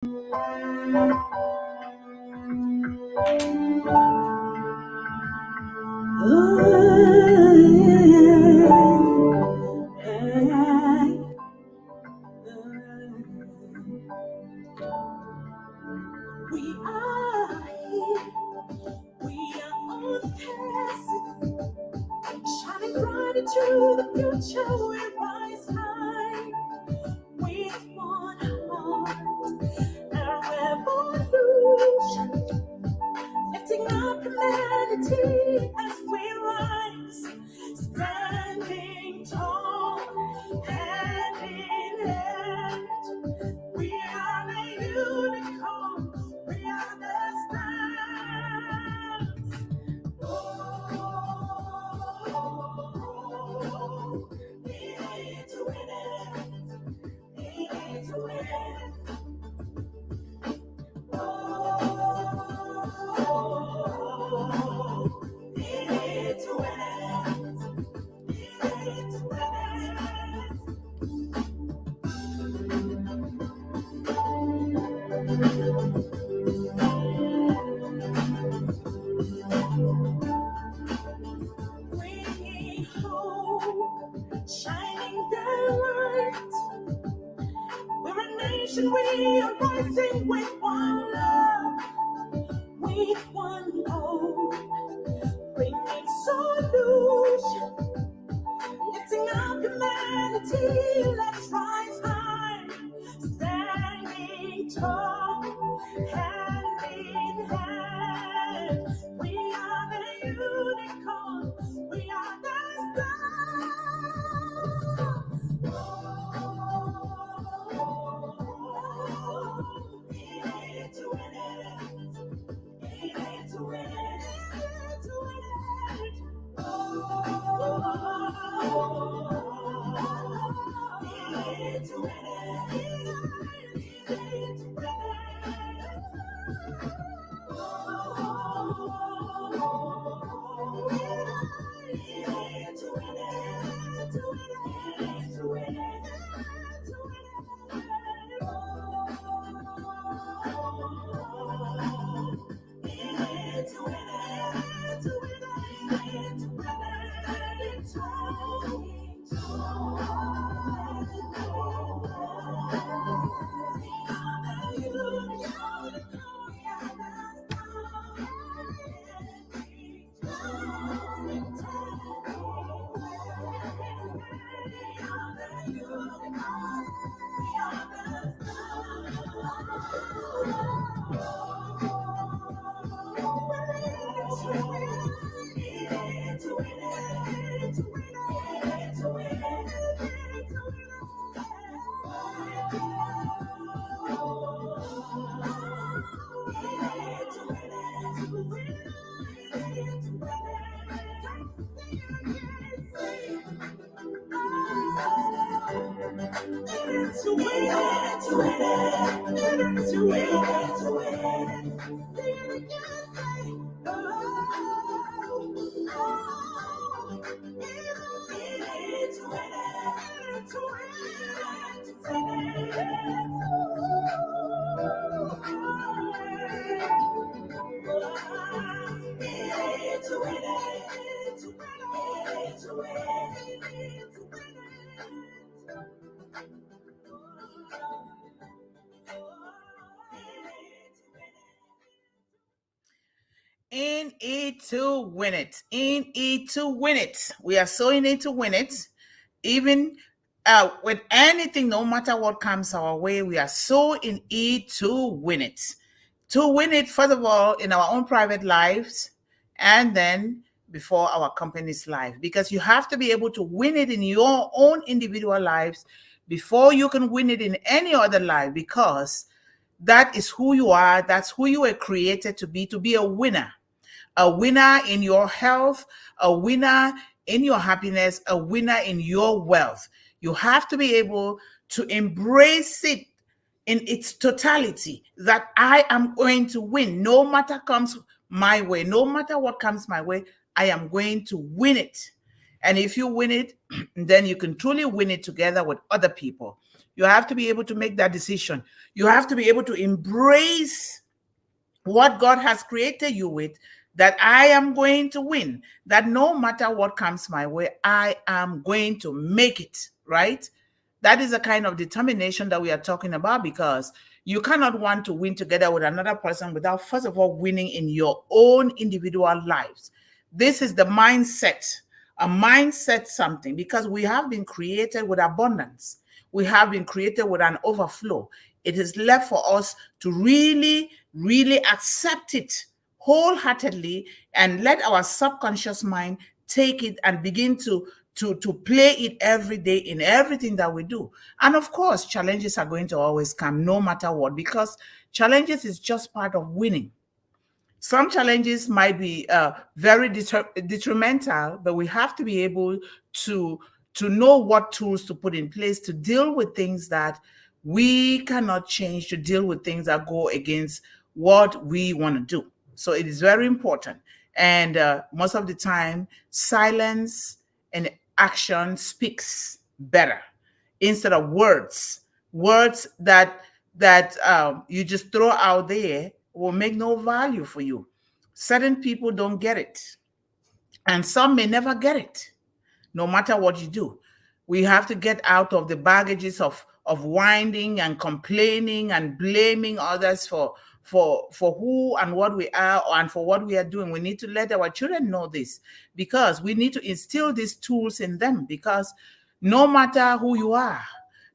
We are here. We are on passage, shining bright into the future. We rise high with one heart, a revolution, lifting up humanity as we rise, standing tall, hand in hand. We are the unicorn. We are the stars. Oh, need to win it. Need to win it. Oh, need to win it. Need to win it. Bringing hope, shining their light. We're a nation, we are rising with one love, with one hope, bringing solution, lifting up humanity. Let's rise high, standing tall, hand in hand. We are the unicorn, we are the stars. We need to win it. We need to win it. To win it. We need to win it. We need to win In it to win it. In it to win it. We are so in it to win it. Even with anything, no matter what comes our way, we are so in it to win it. To win it, first of all, in our own private lives, and then before our company's life. Because you have to be able to win it in your own individual lives before you can win it in any other life, because that is who you are. That's who you were created to be a winner. A winner in your health, a winner in your happiness, a winner in your wealth. You have to be able to embrace it in its totality, that I am going to win. No matter comes my way, no matter what comes my way, I am going to win it. And if you win it, then you can truly win it together with other people. You have to be able to make that decision. You have to be able to embrace what God has created you with, that I am going to win, that no matter what comes my way, I am going to make it, right? That is the kind of determination that we are talking about, because you cannot want to win together with another person without, first of all, winning in your own individual lives. This is the mindset, a mindset something, because we have been created with abundance. We have been created with an overflow. It is left for us to really, really accept it wholeheartedly and let our subconscious mind take it and begin to play it every day in everything that we do. And of course, challenges are going to always come no matter what, because challenges is just part of winning. Some challenges might be very detrimental, but we have to be able to know what tools to put in place to deal with things that we cannot change, to deal with things that go against what we want to do. So it is very important. And most of the time, silence and action speaks better instead of words that you just throw out there will make no value for you. Certain people don't get it, and some may never get it, no matter what you do. We have to get out of the baggages of whining and complaining and blaming others for who and what we are and for what we are doing. We need to let our children know this, because we need to instill these tools in them, because no matter who you are,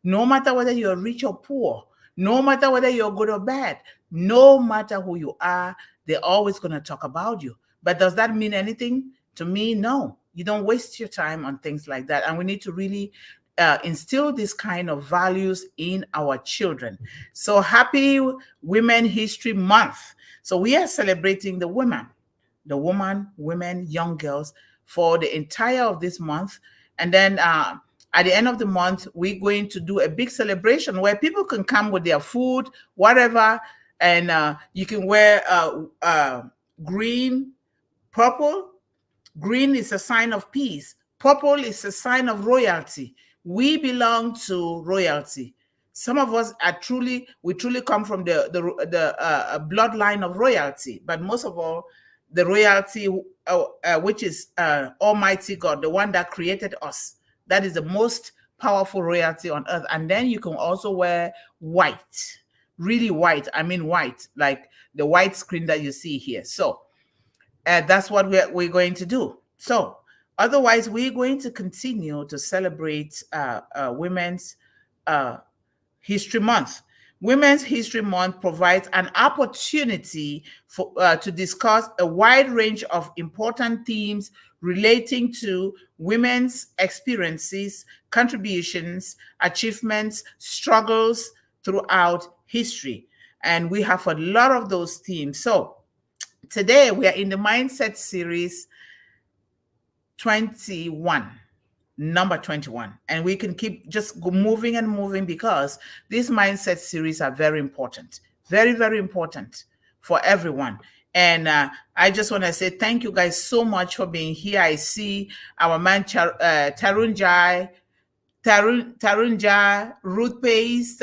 no matter whether you're rich or poor, no matter whether you're good or bad, no matter who you are, they're always going to talk about you. But does that mean anything? To me, no. You don't waste your time on things like that. And we need to really instill this kind of values in our children. So happy Women History Month. So we are celebrating the women, women, young girls for the entire of this month. And then at the end of the month, we're going to do a big celebration where people can come with their food, whatever, and you can wear green, purple. Green is a sign of peace. Purple is a sign of royalty. We belong to royalty. Some of us we truly come from the bloodline of royalty, but most of all, the royalty, which is Almighty God, the one that created us. That is the most powerful royalty on earth. And then you can also wear white, really white. I mean white, like the white screen that you see here. So that's what we're going to do. So otherwise, we're going to continue to celebrate Women's History Month. Women's History Month provides an opportunity for to discuss a wide range of important themes relating to women's experiences, contributions, achievements, struggles throughout history. And we have a lot of those themes. So today we are in the Mindset Series 21, number 21. And we can keep just moving and moving, because these Mindset series are very important, very, very important for everyone. And I just want to say thank you guys so much for being here. I see our man Tarunjai, Ruth Pace,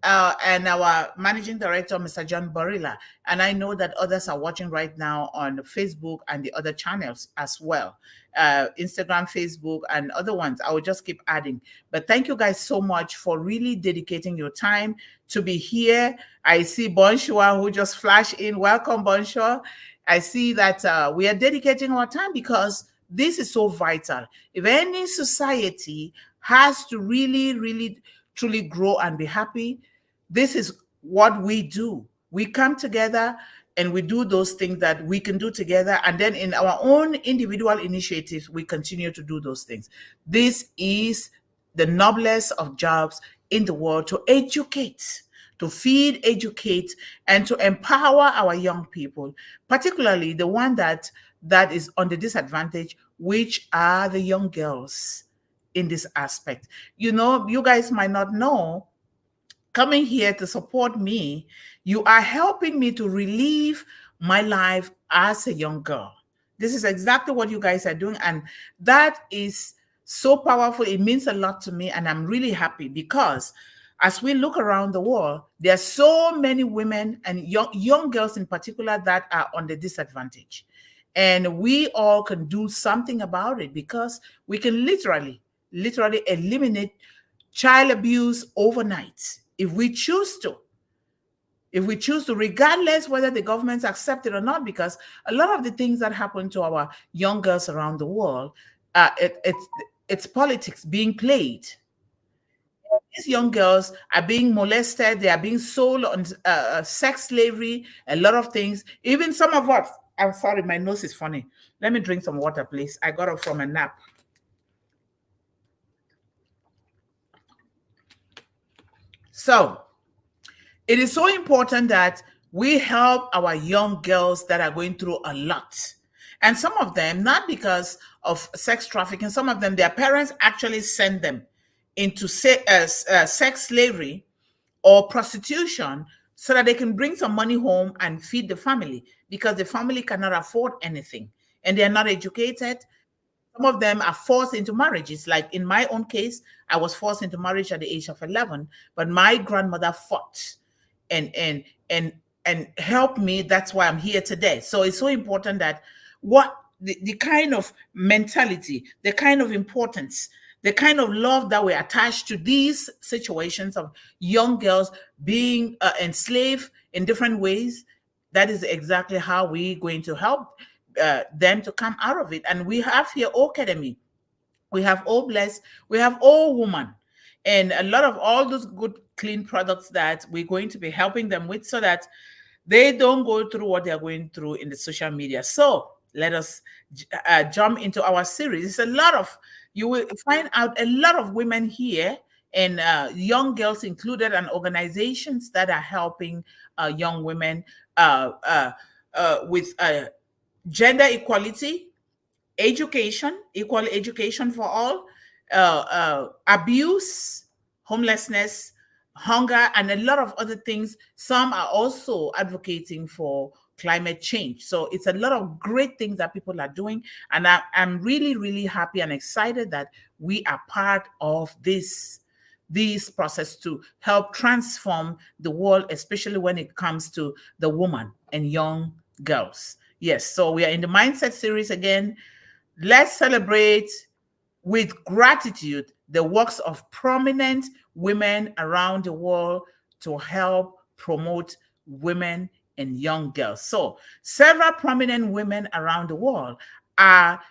and our managing director, Mr. John Barilla. And I know that others are watching right now on Facebook and the other channels as well, Instagram, Facebook, and other ones. I will just keep adding. But thank you guys so much for really dedicating your time to be here. I see Bonshua who just flashed in. Welcome, Bonshua. I see that we are dedicating our time because this is so vital. If any society has to really, really, truly grow and be happy, this is what we do. We come together and we do those things that we can do together. And then in our own individual initiatives, we continue to do those things. This is the noblest of jobs in the world, to educate, to feed, educate, and to empower our young people, particularly the one that is on the disadvantage, which are the young girls in this aspect. You know, you guys might not know, coming here to support me, you are helping me to relive my life as a young girl. This is exactly what you guys are doing. And that is so powerful. It means a lot to me. And I'm really happy because as we look around the world, there are so many women and young girls in particular that are on the disadvantage. And we all can do something about it because we can literally eliminate child abuse overnight if we choose to. If we choose to, regardless whether the governments accept it or not, because a lot of the things that happen to our young girls around the world, it's politics being played. These young girls are being molested, they are being sold on sex slavery, a lot of things. Even some of us, I'm sorry, my nose is funny. Let me drink some water, please. I got up from a nap. So it is so important that we help our young girls that are going through a lot. And some of them, not because of sex trafficking, some of them, their parents actually send them into sex slavery or prostitution so that they can bring some money home and feed the family because the family cannot afford anything and they're not educated. Some of them are forced into marriages. Like in my own case, I was forced into marriage at the age of 11, but my grandmother fought and and and and helped me. That's why I'm here today. So it's so important that what the kind of mentality, the kind of importance, the kind of love that we attach to these situations of young girls being enslaved in different ways, that is exactly how we're going to help them to come out of it. And we have here Academy, we have All Bless, we have All Woman, and a lot of all those good clean products that we're going to be helping them with so that they don't go through what they're going through in the social media. So let us jump into our series. It's a lot of, you will find out a lot of women here and young girls included and organizations that are helping young women with gender equality, education, equal education for all, abuse, homelessness, hunger, and a lot of other things. Some are also advocating for climate change. So it's a lot of great things that people are doing. And I'm really, really happy and excited that we are part of this process to help transform the world, especially when it comes to the woman and young girls. Yes, so we are in the Mindset series again. Let's celebrate with gratitude the works of prominent women around the world to help promote women and young girls. So, several prominent women around the world are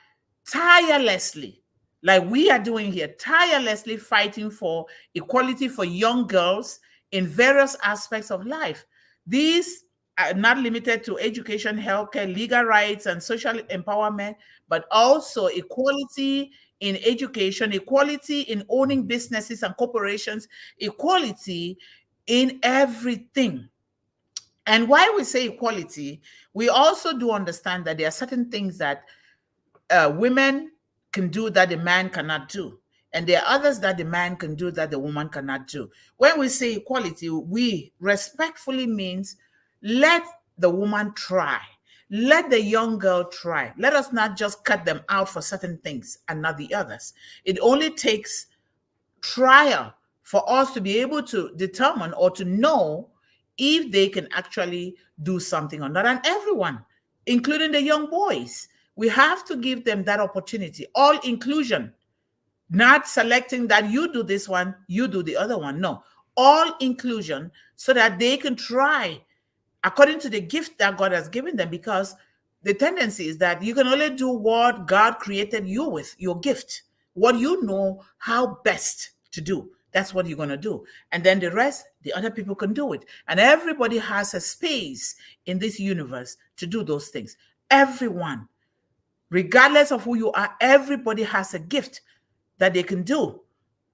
tirelessly, like we are doing here, tirelessly fighting for equality for young girls in various aspects of life. These are not limited to education, healthcare, legal rights, and social empowerment, but also equality in education, equality in owning businesses and corporations, equality in everything. And why we say equality, we also do understand that there are certain things that women can do that the man cannot do. And there are others that the man can do that the woman cannot do. When we say equality, we respectfully means let the woman try. Let the young girl try. Let us not just cut them out for certain things and not the others. It only takes trial for us to be able to determine or to know if they can actually do something or not. And everyone, including the young boys, we have to give them that opportunity. All inclusion, not selecting that you do this one, you do the other one. No, all inclusion so that they can try according to the gift that God has given them, because the tendency is that you can only do what God created you with, your gift, what you know how best to do. That's what you're going to do. And then the rest, the other people can do it. And everybody has a space in this universe to do those things. Everyone, regardless of who you are, everybody has a gift that they can do.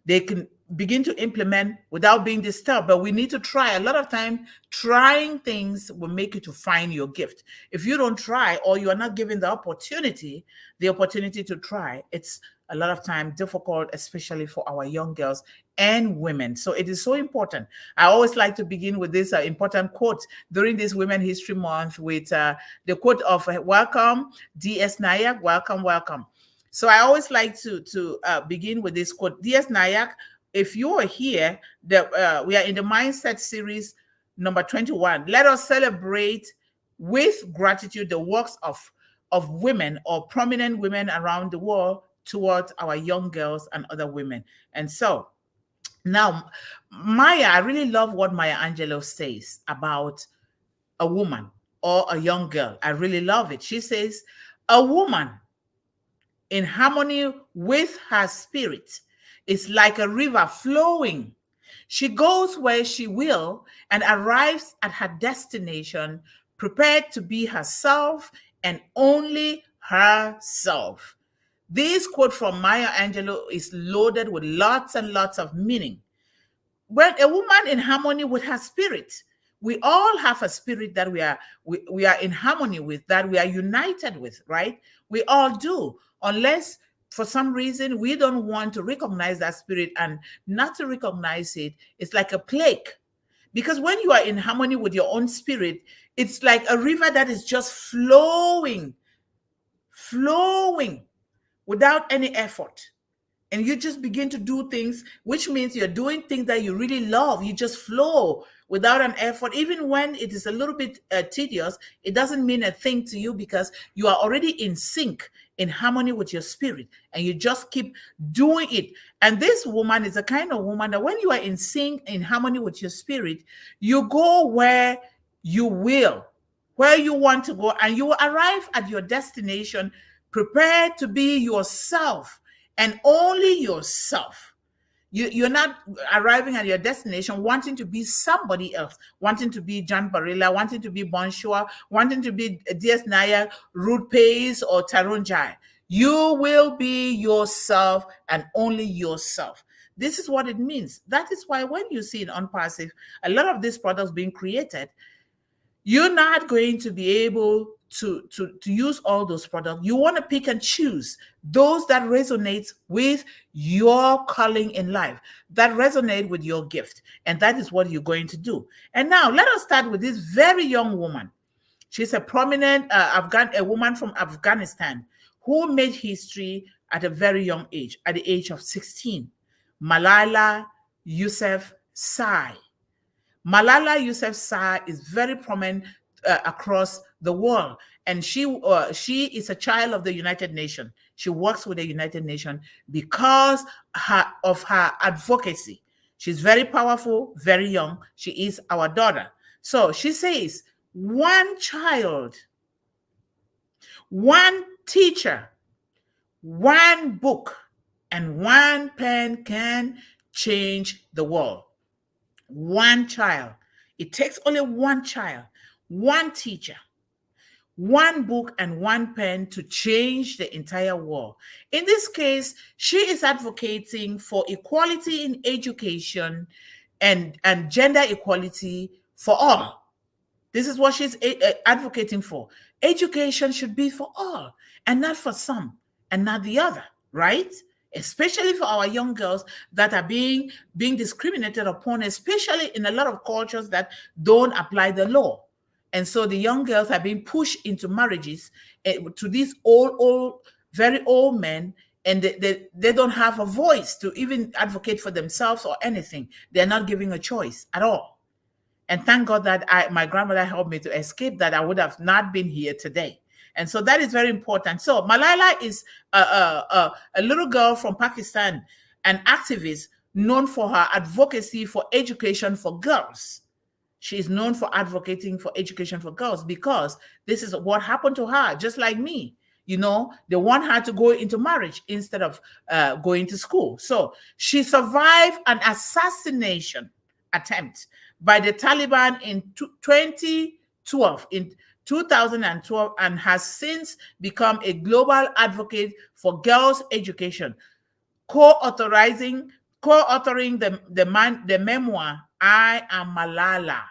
They can begin to implement without being disturbed. But we need to try. A lot of time, trying things will make you to find your gift. If you don't try, or you are not given the opportunity to try, it's a lot of time difficult, especially for our young girls and women. So it is so important. I always like to begin with this important quote during this Women History Month with the quote of welcome, D.S. Nayak, welcome, welcome. So I always like to begin with this quote. D.S. Nayak if you are here, we are in the Mindset series number 21. Let us celebrate with gratitude the works of women or prominent women around the world towards our young girls and other women. And so now, Maya, I really love what Maya Angelou says about a woman or a young girl. I really love it. She says, a woman in harmony with her spirit is like a river flowing. She goes where she will and arrives at her destination prepared to be herself and only herself. This quote from Maya Angelou is loaded with lots and lots of meaning. When a woman in harmony with her spirit, we all have a spirit that we are in harmony with, that we are united with, right? We all do, unless for some reason we don't want to recognize that spirit. And not to recognize it, it's like a plague, because when you are in harmony with your own spirit, it's like a river that is just flowing without any effort. And you just begin to do things, which means you're doing things that you really love. You just flow without an effort. Even when it is a little bit tedious, it doesn't mean a thing to you, because you are already in sync, in harmony with your spirit, and you just keep doing it. And this woman is a kind of woman that when you are in sync, in harmony with your spirit, you go where you will, where you want to go, and you will arrive at your destination prepared to be yourself and only yourself. You're not arriving at your destination wanting to be somebody else, wanting to be John Barilla, wanting to be Bonshua, wanting to be DS Nair, Ruth Pace, or Tarun Jai. You will be yourself and only yourself. This is what it means. That is why when you see in Unpassive, a lot of these products being created, you're not going to be able to use all those products. You want to pick and choose those that resonate with your calling in life, that resonate with your gift. And that is what you're going to do. And now let us start with this very young woman. She's a prominent a woman from Afghanistan who made history at a very young age, at the age of 16. Malala Yousafzai. Malala Yousafzai is very prominent across the world, and she is a child of the United Nations. She works with the United Nations because of her advocacy. She's very powerful, very young. She is our daughter. So she says, one child, one teacher, one book, and one pen can change the world. One child. It takes only one child, one teacher, one book, and one pen to change the entire world. In this case, she is advocating for equality in education and gender equality for all. This is what she's advocating for. Education should be for all and not for some and not the other, right? Especially for our young girls that are being discriminated upon, especially in a lot of cultures that don't apply the law. And so the young girls are being pushed into marriages to these very old men, and they don't have a voice to even advocate for themselves or anything. They're not giving a choice at all. And thank God that my grandmother helped me to escape that. I would have not been here today. And so that is very important. So Malala is a little girl from Pakistan, an activist known for her advocacy for education for girls. She is known for advocating for education for girls because this is what happened to her, just like me. You know, they want her to go into marriage instead of going to school. So she survived an assassination attempt by the Taliban in 2012, and has since become a global advocate for girls' education, co-authoring the memoir, I Am Malala.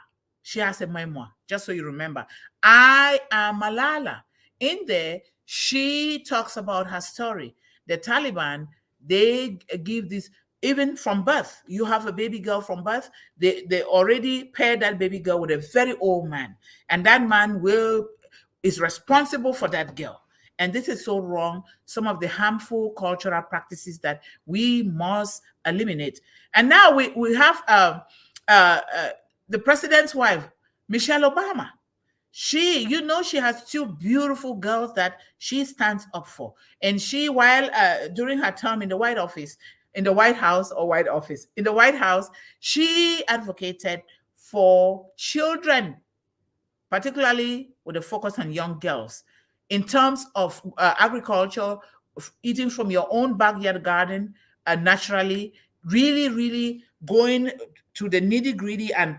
She has a memoir, just so you remember. I Am Malala. In there, she talks about her story. The Taliban, they give this, even from birth. You have a baby girl from birth, they already pair that baby girl with a very old man. And that man is responsible for that girl. And this is so wrong. Some of the harmful cultural practices that we must eliminate. And now we have uh, uh, the president's wife, Michelle Obama. She has two beautiful girls that she stands up for. And she, while during her term in the White Office, in the White House or White Office, in the White House, she advocated for children, particularly with a focus on young girls, in terms of agriculture, eating from your own backyard garden, naturally, really, really going to the nitty gritty and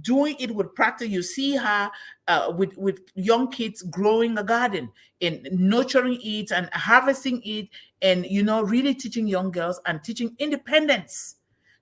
doing it with practice. You see her with young kids growing a garden and nurturing it and harvesting it, and really teaching young girls and teaching independence.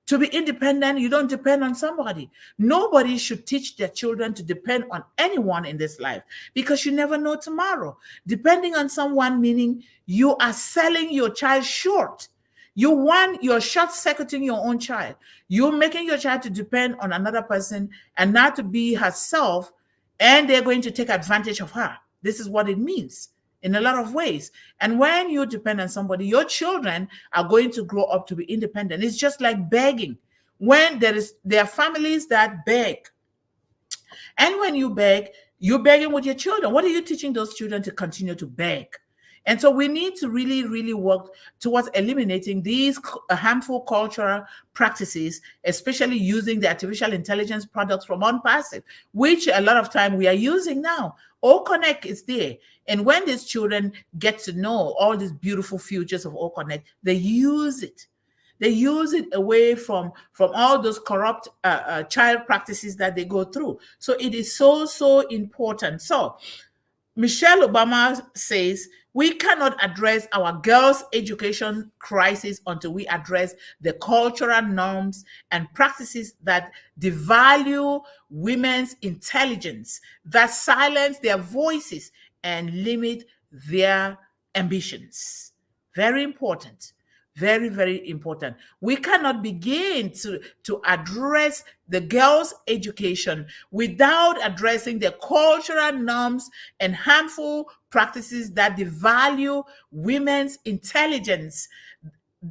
To be independent, you don't depend on somebody. Nobody should teach their children to depend on anyone in this life, because you never know tomorrow. Depending on someone, meaning you are selling your child short. You're short-circuiting your own child. You're making your child to depend on another person and not to be herself, and they're going to take advantage of her. This is what it means in a lot of ways. And when you depend on somebody, your children are going to grow up to be independent. It's just like begging. When there are families that beg, and when you beg, you're begging with your children. What are you teaching those children to continue to beg? And so we need to really, really work towards eliminating these harmful cultural practices, especially using the artificial intelligence products from OnPassive, which a lot of time we are using now. OConnect is there. And when these children get to know all these beautiful features of OConnect, they use it. They use it away from all those corrupt child practices that they go through. So it is so, so important. So Michelle Obama says we cannot address our girls' education crisis until we address the cultural norms and practices that devalue women's intelligence, that silence their voices and limit their ambitions. Very important. Very, very important. We cannot begin to address the girls' education without addressing the cultural norms and harmful practices that devalue women's intelligence,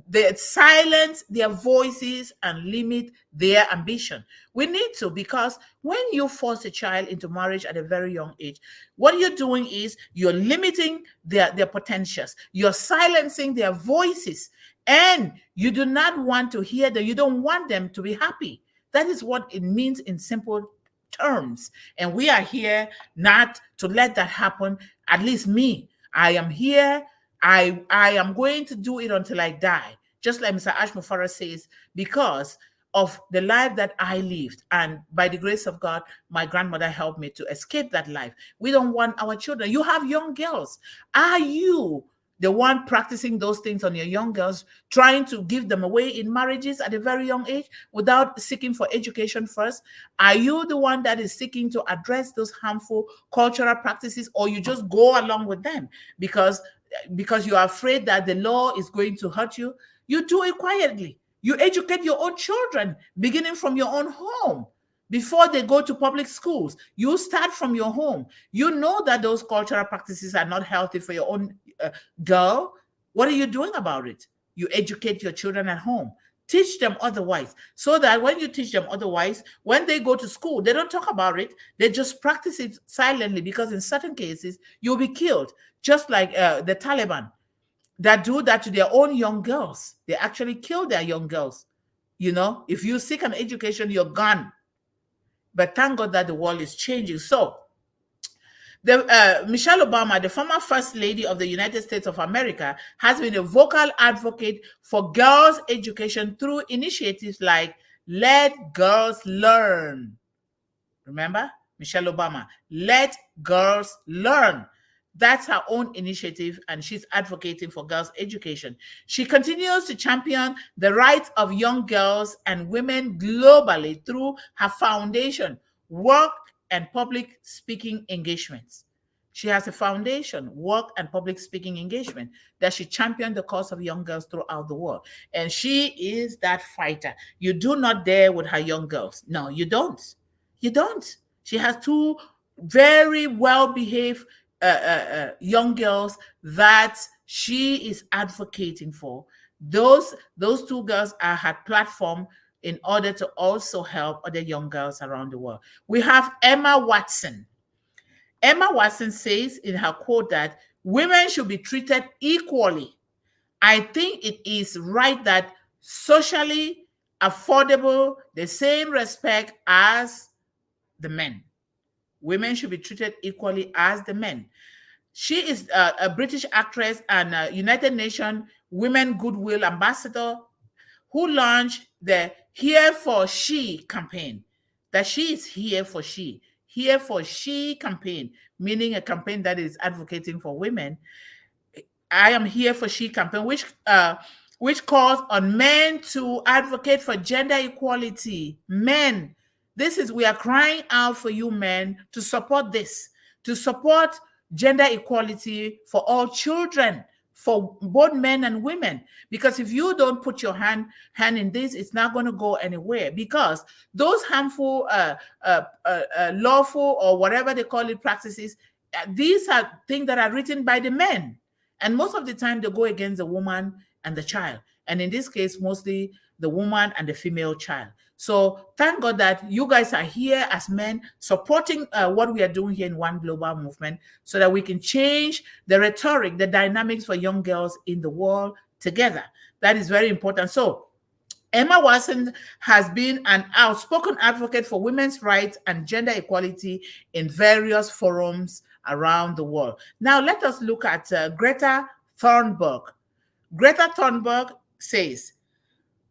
they silence their voices and limit their ambition. We need to, because when you force a child into marriage at a very young age, what you're doing is you're limiting their potentials. You're silencing their voices, and you do not want to hear them. You don't want them to be happy. That is what it means in simple terms. And we are here not to let that happen. At least me, I am here. I am going to do it until I die, just like Mr. Ashmufara says, because of the life that I lived. And by the grace of God, my grandmother helped me to escape that life. We don't want our children. You have young girls. Are you the one practicing those things on your young girls, trying to give them away in marriages at a very young age without seeking for education first? Are you the one that is seeking to address those harmful cultural practices, or you just go along with them because you are afraid that the law is going to hurt you? You do it quietly. You educate your own children, beginning from your own home. Before they go to public schools, you start from your home. You know that those cultural practices are not healthy for your own girl. What are you doing about it? You educate your children at home. Teach them otherwise, so that when you teach them otherwise, when they go to school, they don't talk about it. They just practice it silently, because in certain cases, you'll be killed. Just like the Taliban that do that to their own young girls. They actually kill their young girls. If you seek an education, you're gone. But thank God that the world is changing. So, Michelle Obama, the former First Lady of the United States of America, has been a vocal advocate for girls' education through initiatives like Let Girls Learn. Remember? Michelle Obama, Let Girls Learn. That's her own initiative, and she's advocating for girls' education. She continues to champion the rights of young girls and women globally through her foundation, work, and public speaking engagements. She has a foundation, work, and public speaking engagement that she championed the cause of young girls throughout the world. And she is that fighter. You do not dare with her young girls. No, you don't. You don't. She has two very well-behaved young girls that she is advocating for. Those two girls are her platform in order to also help other young girls around the world. We have Emma Watson. Emma Watson says in her quote that women should be treated equally. I think it is right that socially affordable, the same respect as the men. Women should be treated equally as the men. She is a British actress and a United Nations Women Goodwill Ambassador who launched the Here for She campaign. That she is here for she. Here for She campaign, meaning a campaign that is advocating for women. I am here for she campaign, which calls on men to advocate for gender equality. Men, we are crying out for you men to support this, to support gender equality for all children, for both men and women. Because if you don't put your hand in this, it's not going to go anywhere. Because those harmful, lawful or whatever they call it practices, these are things that are written by the men, and most of the time, they go against the woman and the child. And in this case, mostly the woman and the female child. So thank God that you guys are here as men supporting what we are doing here in One Global Movement so that we can change the rhetoric, the dynamics for young girls in the world together. That is very important. So Emma Watson has been an outspoken advocate for women's rights and gender equality in various forums around the world. Now, let us look at Greta Thunberg. Greta Thunberg says,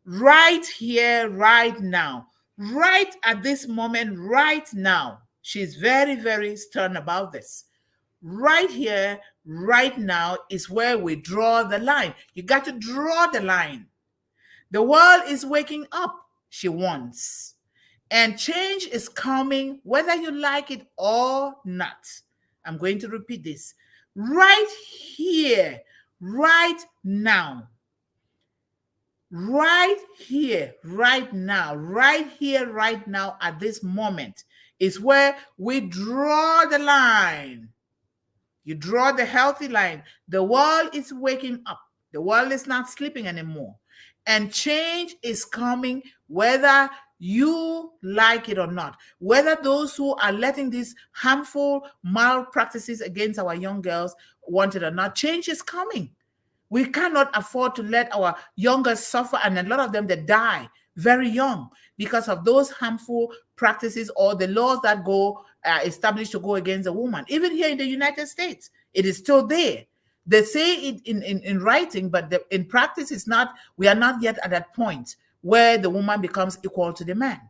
right here, right now, right at this moment, right now, she's very, very stern about this. Right here, right now is where we draw the line. You got to draw the line. The world is waking up, she wants. And change is coming, whether you like it or not. I'm going to repeat this. Right here, right now. Right here, right now. Right here, right now, at this moment is where we draw the line. You draw the healthy line. The world is waking up. The world is not sleeping anymore. And change is coming whether you like it or not. Whether those who are letting these harmful malpractices against our young girls want it or not, change is coming. We cannot afford to let our young girls suffer, and a lot of them that die very young because of those harmful practices or the laws that go established to go against a woman. Even here in the United States, it is still there. They say it in writing, but in practice, it's not. We are not yet at that point where the woman becomes equal to the man.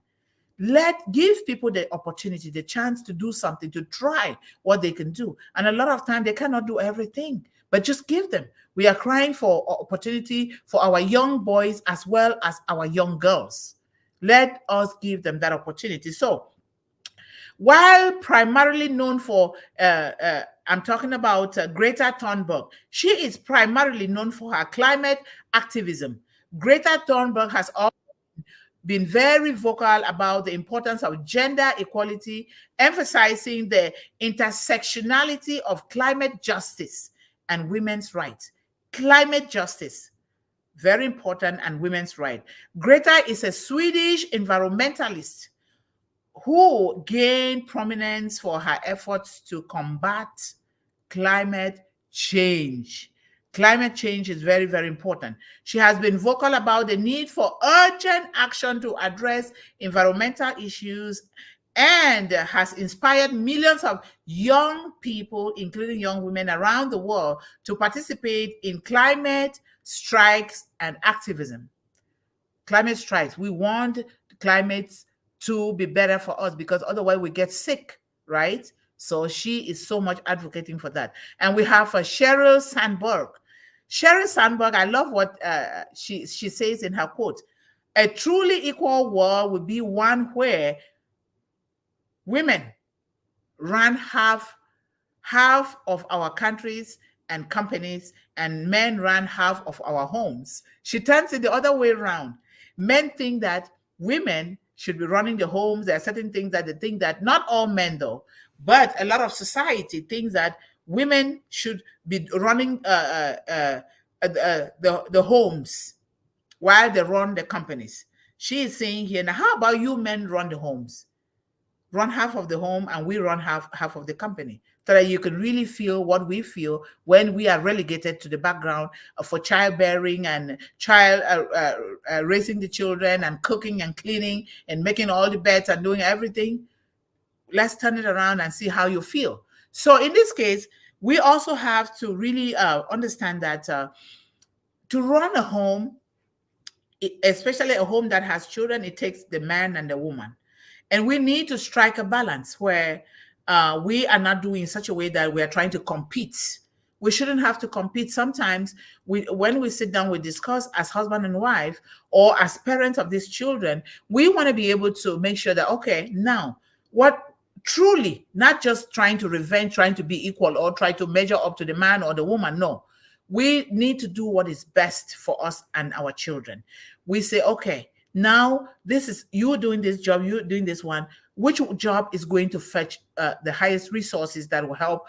Give people the opportunity, the chance to do something, to try what they can do. And a lot of time they cannot do everything, but just give them. We are crying for opportunity for our young boys as well as our young girls. Let us give them that opportunity. So, while primarily known for, I'm talking about Greta Thunberg, she is primarily known for her climate activism. Greta Thunberg has also been very vocal about the importance of gender equality, emphasizing the intersectionality of climate justice and women's rights. Climate justice, very important, and women's rights. Greta is a Swedish environmentalist who gained prominence for her efforts to combat climate change. Climate change is very, very important. She has been vocal about the need for urgent action to address environmental issues and has inspired millions of young people, including young women around the world, to participate in climate strikes and activism. Climate strikes. We want climate to be better for us because otherwise we get sick, right? So she is so much advocating for that. And we have Sheryl Sandberg. Sheryl Sandberg, I love what she says in her quote. A truly equal world would be one where women run half of our countries and companies, and men run half of our homes. She turns it the other way around. Men think that women should be running the homes. There are certain things that they think that, not all men though, but a lot of society thinks that women should be running the homes while they run the companies. She is saying here, now how about you men run the homes? Run half of the home and we run half of the company, so that you can really feel what we feel when we are relegated to the background for childbearing and child raising the children and cooking and cleaning and making all the beds and doing everything. Let's turn it around and see how you feel. So in this case, we also have to really understand that to run a home, especially a home that has children, it takes the man and the woman. And we need to strike a balance where we are not doing in such a way that we are trying to compete. We shouldn't have to compete. Sometimes when we sit down, we discuss as husband and wife or as parents of these children, we want to be able to make sure that, okay, now what truly, not just trying to revenge, trying to be equal or try to measure up to the man or the woman. No, we need to do what is best for us and our children. We say, okay, now this is you doing this job, you're doing this one. Which job is going to fetch the highest resources that will help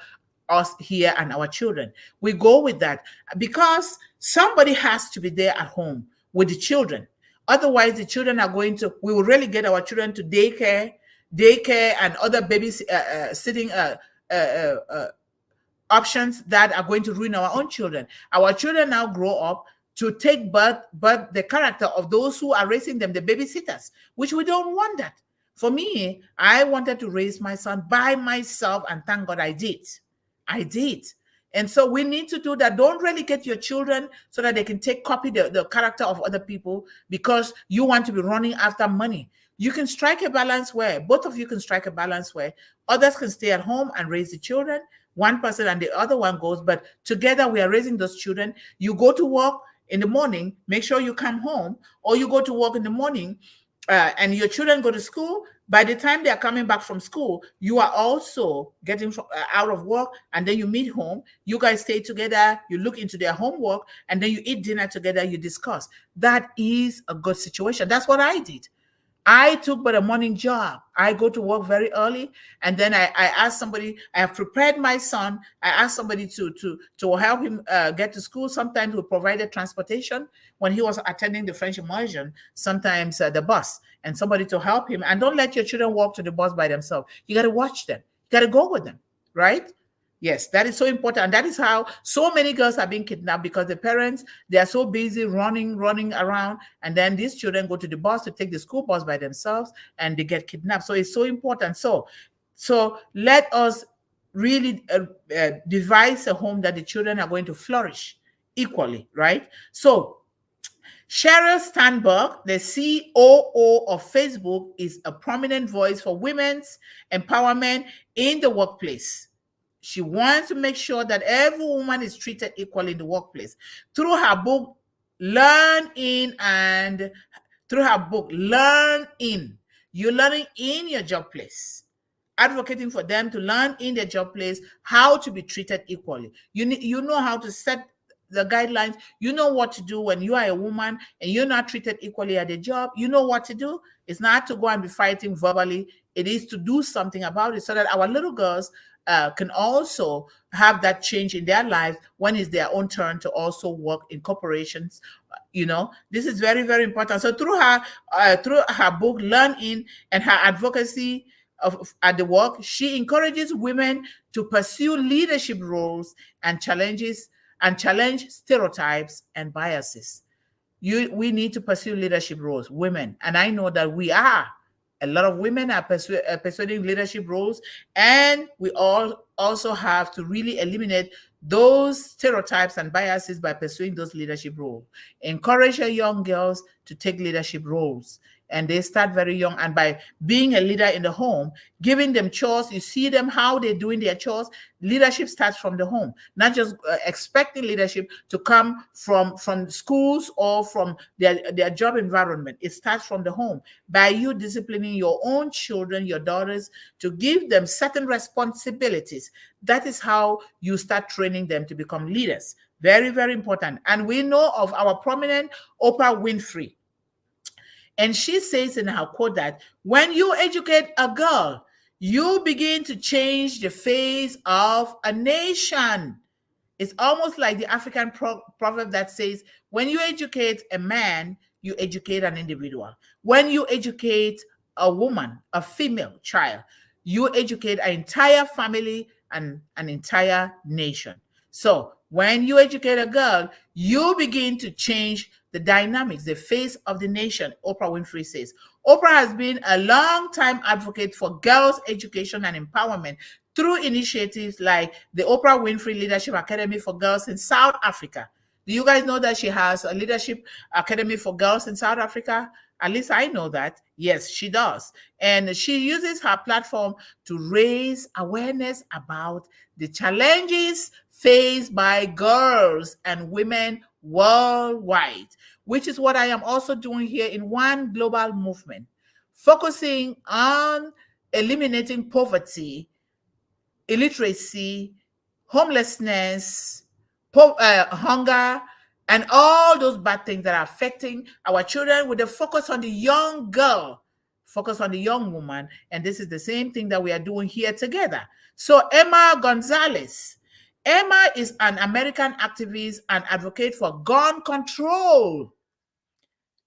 us here and our children? We go with that because somebody has to be there at home with the children. Otherwise, the children are going to, we will really get our children to daycare and other babies sitting options that are going to ruin our own children. Our children now grow up to take but the character of those who are raising them, the babysitters, which we don't want that. For me, I wanted to raise my son by myself, and thank God I did. I did. And so we need to do that. Don't relegate your children so that they can copy the character of other people because you want to be running after money. You can strike a balance where both of you can strike a balance where others can stay at home and raise the children. One person and the other one goes, but together we are raising those children. You go to work in the morning, make sure you come home, or you go to work in the morning and your children go to school. By the time they are coming back from school, you are also getting out of work, and then you meet home. You guys stay together, you look into their homework, and then you eat dinner together, you discuss. That is a good situation. That's what I did. I took but a morning job. I go to work very early, and then I asked somebody. I have prepared my son. I asked somebody to help him get to school. Sometimes we provided transportation when he was attending the French immersion. Sometimes the bus and somebody to help him. And don't let your children walk to the bus by themselves. You got to watch them. You got to go with them, right? Yes, that is so important. And that is how so many girls are being kidnapped, because the parents, they are so busy running around. And then these children go to the bus to take the school bus by themselves and they get kidnapped. So it's so important. So let us really devise a home that the children are going to flourish equally, right? So Sheryl Sandberg, the COO of Facebook, is a prominent voice for women's empowerment in the workplace. She wants to make sure that every woman is treated equally in the workplace. Through her book, Learn In, you're learning in your job place, advocating for them to learn in their job place how to be treated equally. You know how to set the guidelines. You know what to do when you are a woman and you're not treated equally at a job. You know what to do. It's not to go and be fighting verbally. It is to do something about it so that our little girls can also have that change in their lives when it's their own turn to also work in corporations. This is very, very important. So through her book, Learn In, and her advocacy at the work, she encourages women to pursue leadership roles and challenge stereotypes and biases. We need to pursue leadership roles, women, and I know that we are. A lot of women are pursuing leadership roles, and we all also have to really eliminate those stereotypes and biases by pursuing those leadership roles. Encourage your young girls to take leadership roles, and they start very young. And by being a leader in the home, giving them chores, you see them how they're doing their chores. Leadership starts from the home, not just expecting leadership to come from schools or from their job environment. It starts from the home by you disciplining your own children, your daughters, to give them certain responsibilities. That is how you start training them to become leaders. Very, very important. And we know of our prominent Oprah Winfrey. And she says in her quote that when you educate a girl, you begin to change the face of a nation. It's almost like the African proverb that says, when you educate a man, you educate an individual. When you educate a woman, a female child, you educate an entire family and an entire nation. So when you educate a girl, you begin to change the dynamics, the face of the nation, Oprah Winfrey says. Oprah has been a long time advocate for girls' education and empowerment through initiatives like the Oprah Winfrey Leadership Academy for Girls in South Africa. Do you guys know that she has a leadership academy for girls in South Africa? At least I know that. Yes, she does. And she uses her platform to raise awareness about the challenges faced by girls and women worldwide, which is what I am also doing here in One Global Movement, focusing on eliminating poverty, illiteracy, homelessness, hunger, and all those bad things that are affecting our children, with a focus on the young girl, focus on the young woman. And this is the same thing that we are doing here together. So Emma Gonzalez. Emma is an American activist and advocate for gun control.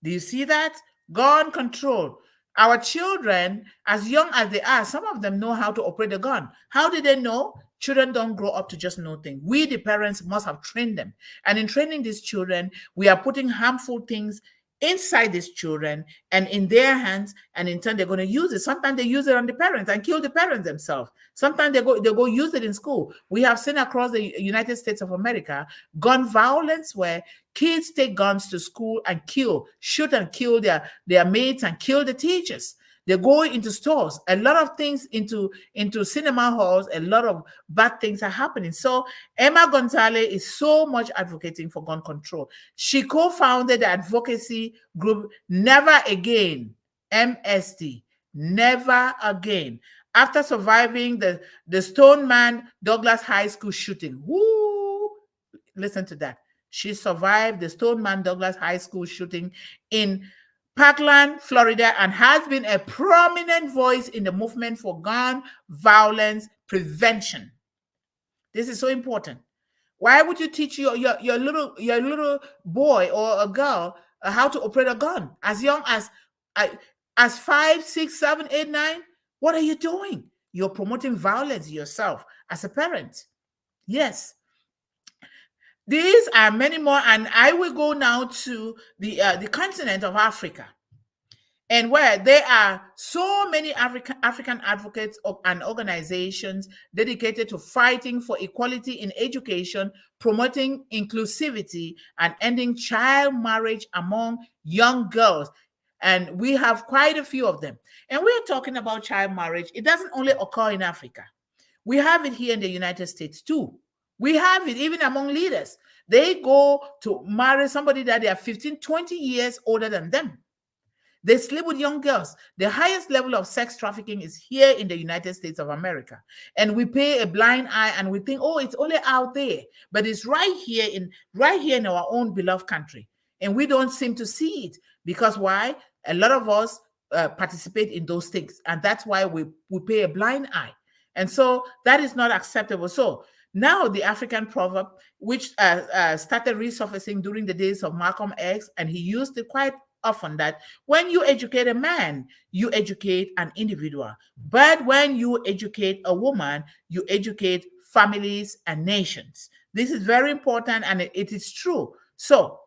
Do you see that? Gun control. Our children, as young as they are, some of them know how to operate a gun. How did they know? Children don't grow up to just know things. We, the parents, must have trained them. And in training these children, we are putting harmful things inside these children and in their hands, and in turn they're going to use it. Sometimes they use it on the parents and kill the parents themselves. Sometimes they go use it in school. We have seen across the United States of America gun violence where kids take guns to school and shoot and kill their mates and kill the teachers. They go into stores, a lot of things into cinema halls, a lot of bad things are happening. So Emma Gonzalez is so much advocating for gun control. She co-founded the advocacy group Never Again, MSD, Never Again, after surviving the Stoneman Douglas High School shooting. Woo! Listen to that. She survived the Stoneman Douglas High School shooting in Parkland, Florida, and has been a prominent voice in the movement for gun violence prevention. This is so important. Why would you teach your little boy or a girl how to operate a gun as young as 5, 6, 7, 8, 9? What are you doing? You're promoting violence yourself as a parent. Yes. These are many more, and I will go now to the continent of Africa, and where there are so many African advocates and organizations dedicated to fighting for equality in education, promoting inclusivity, and ending child marriage among young girls. And we have quite a few of them. And we're talking about child marriage. It doesn't only occur in Africa. We have it here in the United States too. We have it even among leaders. They go to marry somebody that they are 15, 20 years older than them. They sleep with young girls. The highest level of sex trafficking is here in the United States of America. And we pay a blind eye and we think, oh, it's only out there. But it's right here in our own beloved country. And we don't seem to see it. Because why? A lot of us participate in those things. And that's why we pay a blind eye. And so that is not acceptable. So now the African proverb, which started resurfacing during the days of Malcolm X, and he used it quite often, that when you educate a man, you educate an individual. But when you educate a woman, you educate families and nations. This is very important, and it is true. So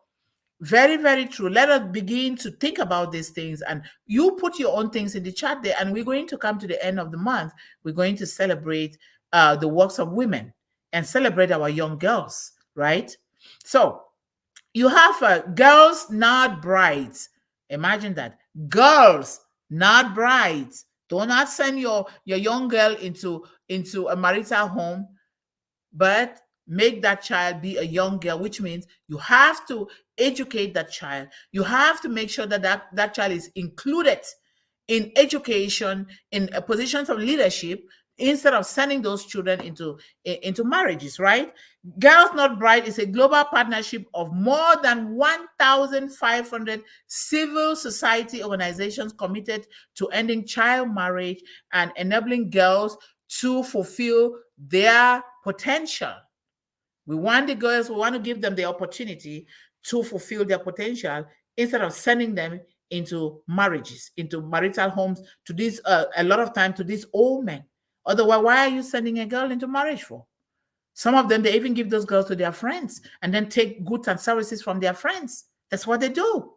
very, very true. Let us begin to think about these things, and you put your own things in the chat there, and we're going to come to the end of the month. We're going to celebrate the works of women and celebrate our young girls, right? So you have girls, not brides. Imagine that. Girls, not brides. Do not send your young girl into a marital home, but make that child be a young girl, which means you have to educate that child. You have to make sure that child is included in education, in positions of leadership, instead of sending those children into marriages, right? Girls Not Bride is a global partnership of more than 1,500 civil society organizations committed to ending child marriage and enabling girls to fulfill their potential. We want the girls, we want to give them the opportunity to fulfill their potential instead of sending them into marriages, into marital homes, to these, a lot of time to these old men. Otherwise, why are you sending a girl into marriage for? Some of them, they even give those girls to their friends and then take goods and services from their friends. That's what they do.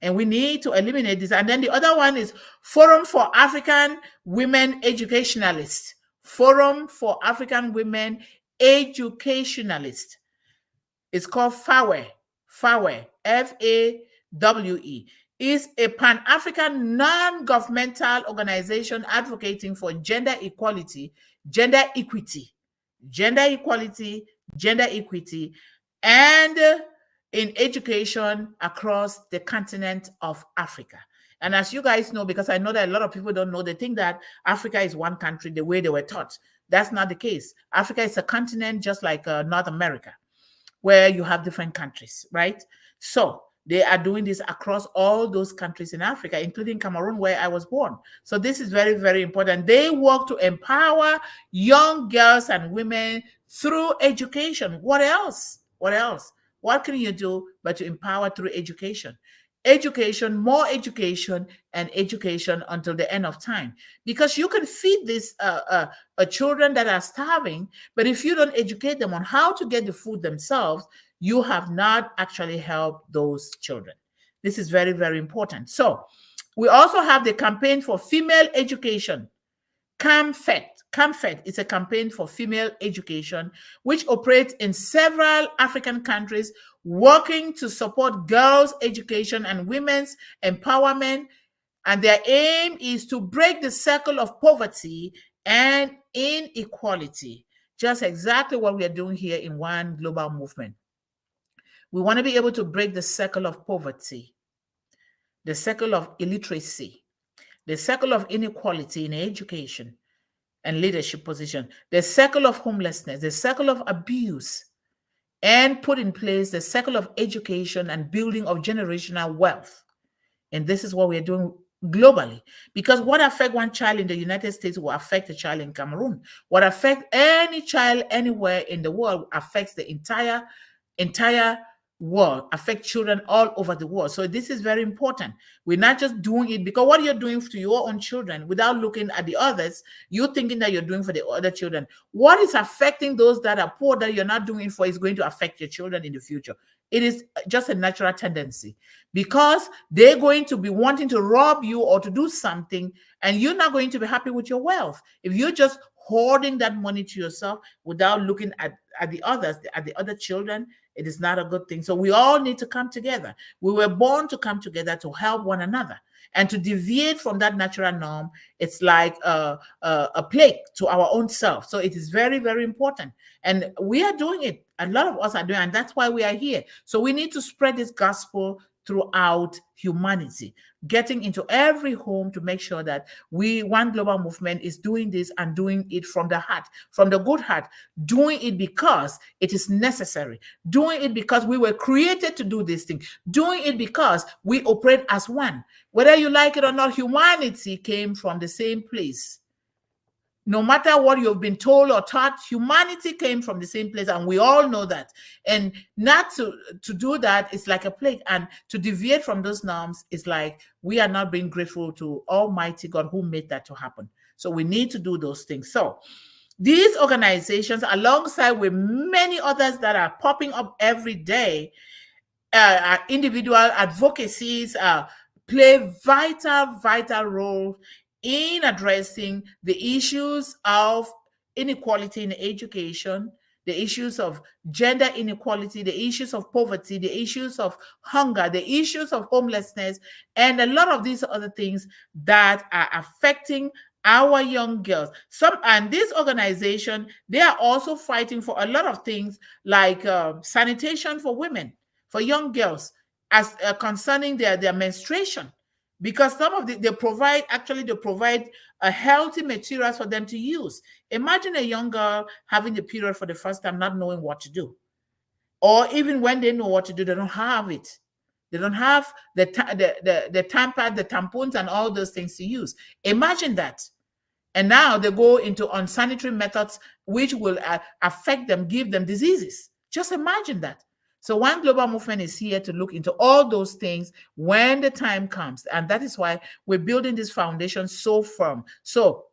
And we need to eliminate this. And then the other one is Forum for African Women Educationalists. Forum for African Women Educationalists. It's called FAWE. FAWE, FAWE, is a Pan-African non-governmental organization advocating for gender equality, gender equity, gender equality, gender equity, and in education across the continent of Africa. And as you guys know, because I know that a lot of people don't know, they think that Africa is one country the way they were taught. That's not the case. Africa is a continent just like North America, where you have different countries, right? So they are doing this across all those countries in Africa, including Cameroon, where I was born. So this is very, very important. They work to empower young girls and women through education. What else? What else? What can you do but to empower through education? Education, more education, and education until the end of time. Because you can feed these children that are starving, but if you don't educate them on how to get the food themselves, you have not actually helped those children. This is very, very important. So we also have the campaign for female education. CAMFED. CAMFED is a campaign for female education, which operates in several African countries, working to support girls' education and women's empowerment. And their aim is to break the circle of poverty and inequality. Just exactly what we are doing here in One Global Movement. We want to be able to break the circle of poverty, the circle of illiteracy, the circle of inequality in education and leadership position, the circle of homelessness, the circle of abuse, and put in place the circle of education and building of generational wealth. And this is what we are doing globally, because what affects one child in the United States will affect a child in Cameroon. What affects any child anywhere in the world affects the entire world, affect children all over the world. So this is very important. We're not just doing it because what you're doing to your own children without looking at the others, you're thinking that you're doing for the other children. What is affecting those that are poor that you're not doing for is going to affect your children in the future. It is just a natural tendency, because they're going to be wanting to rob you or to do something, and you're not going to be happy with your wealth. If you're just hoarding that money to yourself without looking at the others, at the other children, it is not a good thing. So we all need to come together. We were born to come together to help one another. And to deviate from that natural norm, it's like a plague to our own self. So it is very, very important. And we are doing it. A lot of us are doing it, and that's why we are here. So we need to spread this gospel throughout humanity, getting into every home to make sure that One Global Movement is doing this and doing it from the heart, from the good heart, doing it because it is necessary, doing it because we were created to do this thing, doing it because we operate as one. Whether you like it or not, humanity came from the same place. No matter what you've been told or taught, humanity came from the same place, and we all know that. And not to do that is like a plague, and to deviate from those norms is like we are not being grateful to Almighty God who made that to happen. So we need to do those things. So these organizations, alongside with many others that are popping up every day, individual advocacies play vital role in addressing the issues of inequality in education, the issues of gender inequality, the issues of poverty, the issues of hunger, the issues of homelessness, and a lot of these other things that are affecting our young girls. And this organization, they are also fighting for a lot of things like sanitation for women, for young girls, as concerning their menstruation. because some of the they provide a healthy materials for them to use. Imagine a young girl having the period for the first time, not knowing what to do, or even when they know what to do, they don't have it. They don't have the tampons, the tampons, and all those things to use. Imagine that. And now they go into unsanitary methods, which will affect them, give them diseases. Just imagine that. So, One Global Movement is here to look into all those things when the time comes. And that is why we're building this foundation so firm. So,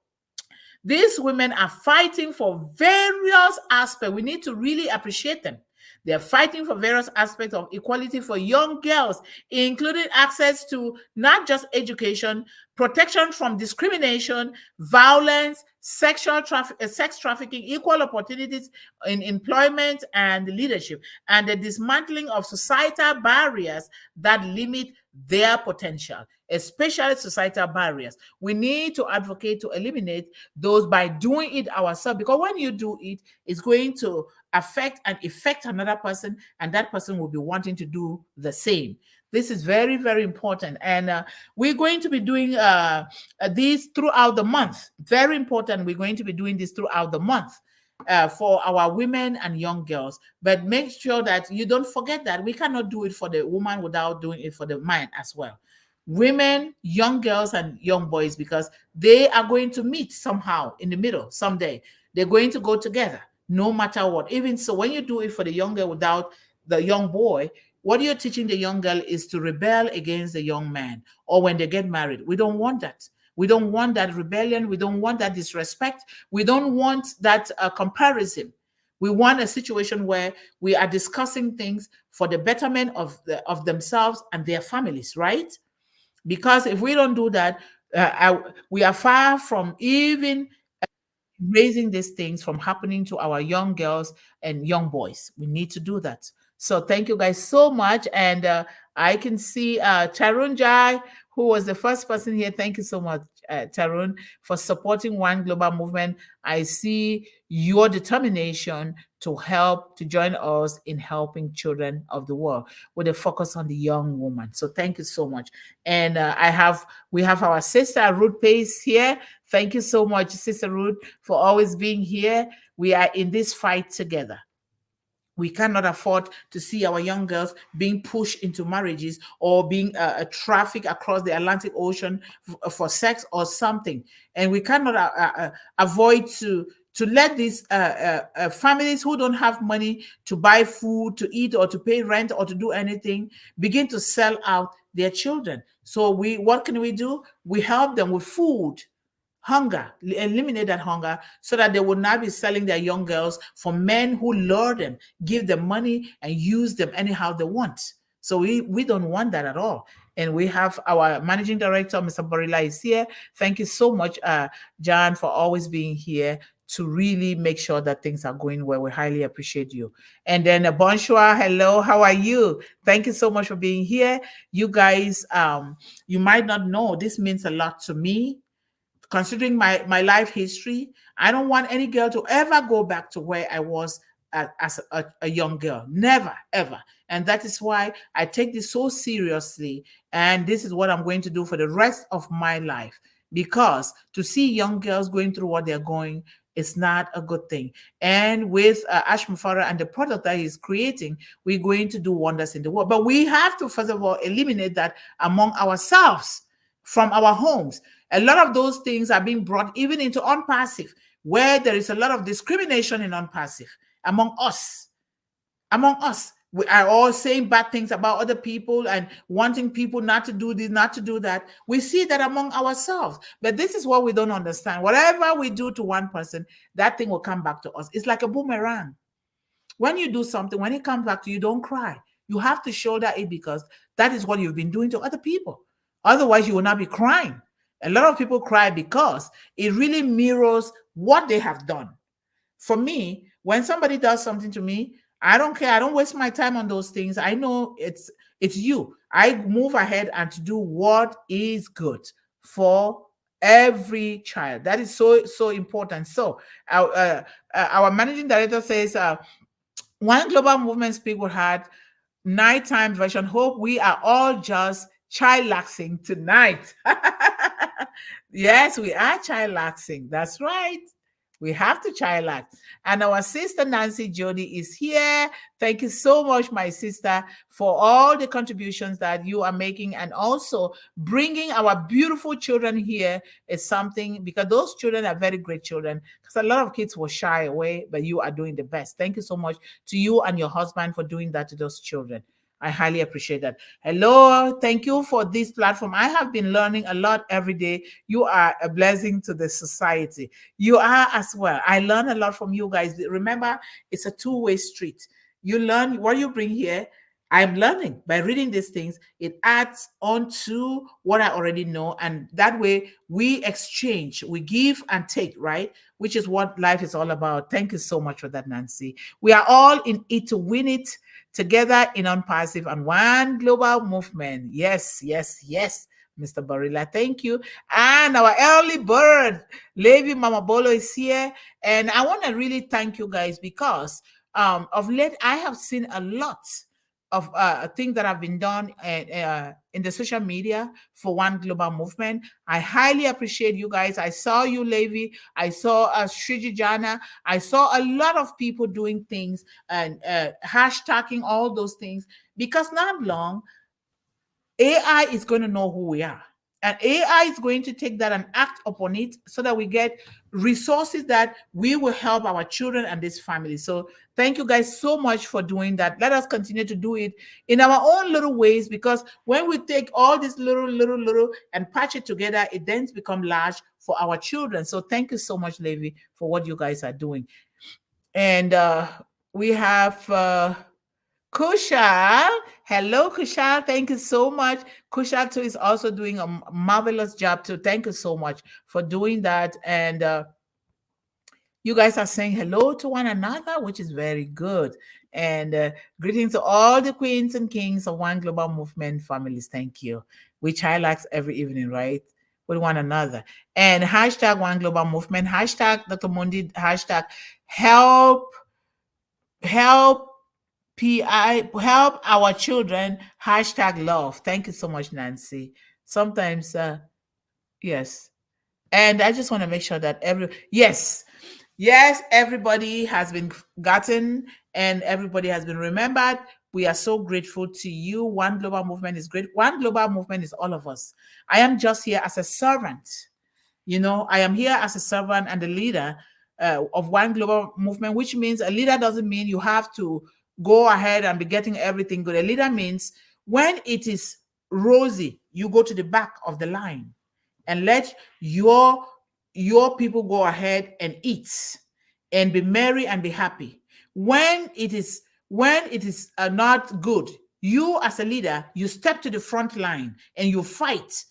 these women are fighting for various aspects. We need to really appreciate them. They're fighting for various aspects of equality for young girls, including access to not just education, protection from discrimination, violence, sex trafficking, equal opportunities in employment and leadership, and the dismantling of societal barriers that limit their potential, especially societal barriers. We need to advocate to eliminate those by doing it ourselves, because when you do it, it's going to affect another person, and that person will be wanting to do the same. This is very, very important. And we're going to be doing these throughout the month. Very important. We're going to be doing this throughout the month for our women and young girls. But make sure that you don't forget that we cannot do it for the woman without doing it for the man as well. Women, young girls, and young boys, because they are going to meet somehow in the middle someday. They're going to go together no matter what. Even so, when you do it for the young girl without the young boy, what you're teaching the young girl is to rebel against the young man, or when they get married. We don't want that. We don't want that rebellion. We don't want that disrespect. We don't want that comparison. We want a situation where we are discussing things for the betterment of themselves and their families, right? Because if we don't do that, we are far from even raising these things from happening to our young girls and young boys. We need to do that. So thank you guys so much. And I can see Tarun Jai, who was the first person here. Thank you so much, Tarun, for supporting One Global Movement. I see your determination to help, to join us in helping children of the world with a focus on the young woman. So thank you so much. And we have our sister Ruth Pace here. Thank you so much, Sister Ruth, for always being here. We are in this fight together. We cannot afford to see our young girls being pushed into marriages or being trafficked across the Atlantic Ocean for sex or something. And we cannot avoid to let these families who don't have money to buy food, to eat, or to pay rent, or to do anything, begin to sell out their children. So what can we do? We help them with food, hunger, eliminate that hunger, so that they will not be selling their young girls for men who lure them, give them money, and use them anyhow they want. So we don't want that at all. And we have our managing director, Mr. Borila, is here. Thank you so much, John, for always being here to really make sure that things are going well. We highly appreciate you. And then Bonsoir, hello, how are you? Thank you so much for being here. You guys, you might not know, this means a lot to me. Considering my life history, I don't want any girl to ever go back to where I was as a young girl. Never, ever. And that is why I take this so seriously. And this is what I'm going to do for the rest of my life. Because to see young girls going through what they're going is not a good thing. And with Ash Mufara and the product that he's creating, we're going to do wonders in the world. But we have to, first of all, eliminate that among ourselves from our homes. A lot of those things are being brought even into unpassive, where there is a lot of discrimination in unpassive among us. Among us, we are all saying bad things about other people and wanting people not to do this, not to do that. We see that among ourselves. But this is what we don't understand. Whatever we do to one person, that thing will come back to us. It's like a boomerang. When you do something, when it comes back to you, don't cry. You have to shoulder it, because that is what you've been doing to other people. Otherwise, you will not be crying. A lot of people cry because it really mirrors what they have done. For me, when somebody does something to me, I don't care. I don't waste my time on those things. I know it's you. I move ahead and to do what is good for every child. That is so important. So our managing director says, One Global Movement Speak with Heart, nighttime version. Hope we are all just chillaxing tonight. Yes, we are chillaxing. That's right. We have to chillax. And our sister Nancy Jody is here. Thank you so much, my sister, for all the contributions that you are making, and also bringing our beautiful children here is something, because those children are very great children. Because a lot of kids will shy away, but you are doing the best. Thank you so much to you and your husband for doing that to those children. I highly appreciate that. Hello, thank you for this platform. I have been learning a lot every day. You are a blessing to the society. You are as well. I learn a lot from you guys. Remember, it's a two-way street. You learn what you bring here. I'm learning by reading these things. It adds on to what I already know. And that way we exchange, we give and take, right? Which is what life is all about. Thank you so much for that, Nancy. We are all in it to win it together in Unpassive and one global movement. Yes, yes, yes. Mr. Barilla, thank you. And our early bird, Levi Mamabolo, is here. And I want to really thank you guys, because of late I have seen a lot of things that have been done in the social media for one global movement. I highly appreciate you guys. I saw you, Levi. I saw Shriji Jana. I saw a lot of people doing things and hashtagging all those things, because not long AI is going to know who we are. And AI is going to take that and act upon it so that we get resources that we will help our children and this family. So thank you guys so much for doing that. Let us continue to do it in our own little ways, because when we take all this little and patch it together, it then becomes large for our children. So thank you so much, Levi, for what you guys are doing. And we have Kushal. Hello, Kushal. Thank you so much. Kushal, too, is also doing a marvelous job, too. Thank you so much for doing that. And you guys are saying hello to one another, which is very good. And greetings to all the queens and kings of One Global Movement families. Thank you. We chillax every evening, right? With one another. And hashtag One Global Movement, hashtag Dr. Mundih, hashtag help help our children, hashtag love. Thank you so much, Nancy. Sometimes yes. And I just want to make sure that yes, everybody has been gotten and everybody has been remembered. We are so grateful to you. One Global Movement is great. One Global Movement is all of us. I am just here as a servant. I am here as a servant and a leader of One Global Movement, which means a leader doesn't mean you have to go ahead and be getting everything good. A leader means when it is rosy, you go to the back of the line and let your people go ahead and eat and be merry and be happy. When it is not good, you as a leader, you step to the front line and you fight